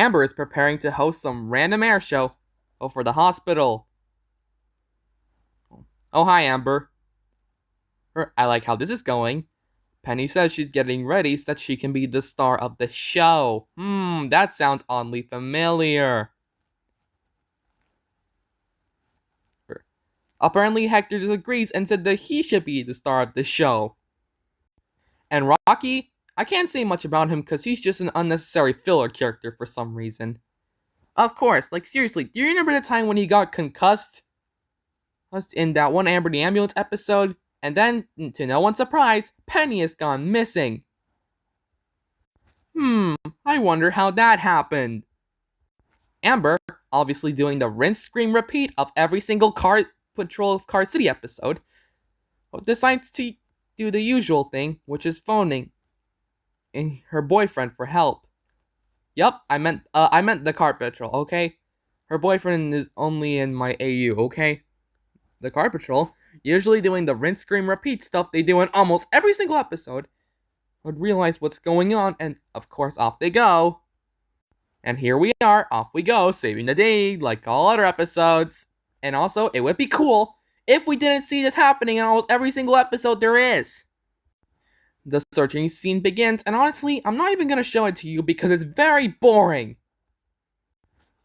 Amber is preparing to host some random air show for the hospital. Oh, hi, Amber. I like how this is going. Penny says she's getting ready so that she can be the star of the show. That sounds oddly familiar. Apparently, Hector disagrees and said that he should be the star of the show. And Rocky, I can't say much about him because he's just an unnecessary filler character for some reason. Of course, like seriously, do you remember the time when he got concussed? In that one Amber the Ambulance episode? And then, to no one's surprise, Penny has gone missing. I wonder how that happened. Amber, obviously doing the rinse, scream, repeat of every single Car Patrol of Car City episode, decides to do the usual thing, which is phoning her boyfriend for help. Yup, I meant the Car Patrol, okay? Her boyfriend is only in my AU, okay? The Car Patrol, usually doing the rinse, scream, repeat stuff they do in almost every single episode, would realize what's going on, and of course off they go. And here we are, off we go, saving the day like all other episodes. And also, it would be cool if we didn't see this happening in almost every single episode there is. The searching scene begins, and honestly, I'm not even going to show it to you because it's very boring.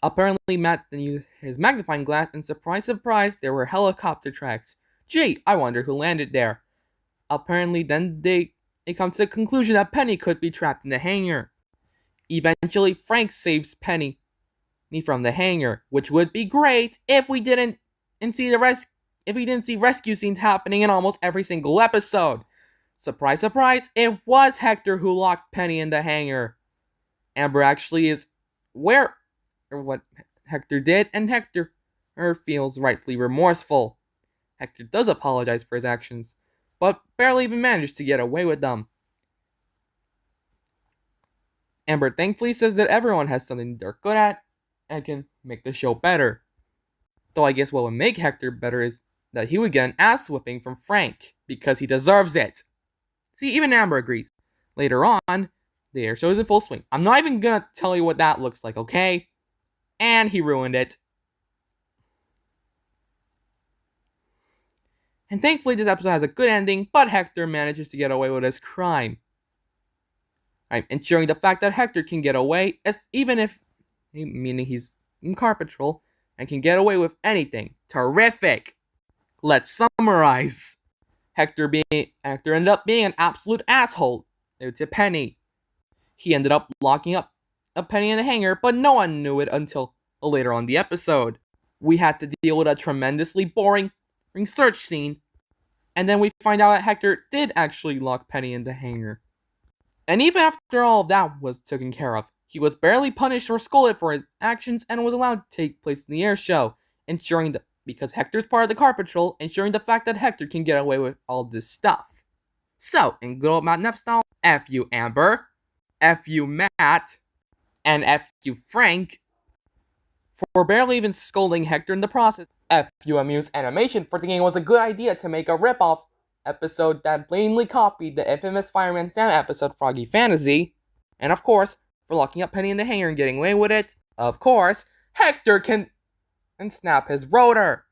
Apparently, Matt then used his magnifying glass, and surprise, surprise, there were helicopter tracks. Gee, I wonder who landed there. Apparently, then they come to the conclusion that Penny could be trapped in the hangar. Eventually, Frank saves Penny from the hangar, which would be great if we didn't see rescue scenes happening in almost every single episode. Surprise, surprise, it was Hector who locked Penny in the hangar. Amber actually is what Hector did, and Hector feels rightfully remorseful. Hector does apologize for his actions, but barely even managed to get away with them. Amber thankfully says that everyone has something they're good at and can make the show better. Though I guess what would make Hector better is that he would get an ass whipping from Frank, because he deserves it. See, even Amber agrees. Later on, the air show is in full swing. I'm not even gonna tell you what that looks like, okay? And he ruined it. And thankfully this episode has a good ending, but Hector manages to get away with his crime. Ensuring the fact that Hector can get away, meaning he's in Car Patrol, and can get away with anything. Terrific! Let's summarize. Hector ended up being an absolute asshole to Penny. He ended up locking up a Penny in the hangar, but no one knew it until later on the episode. We had to deal with a tremendously boring search scene, and then we find out that Hector did actually lock Penny in the hangar. And even after all of that was taken care of, he was barely punished or scolded for his actions and was allowed to take place in the air show, because Hector's part of the Car Patrol, ensuring the fact that Hector can get away with all this stuff. So, in good old Matt Neff style, F you Amber, F you Matt, and F you Frank, for barely even scolding Hector in the process. F you Amuse Animation for thinking it was a good idea to make a ripoff episode that blatantly copied the infamous Fireman Sam episode Froggy Fantasy. And of course, for locking up Penny in the hangar and getting away with it. Of course, Hector can snap his rotor.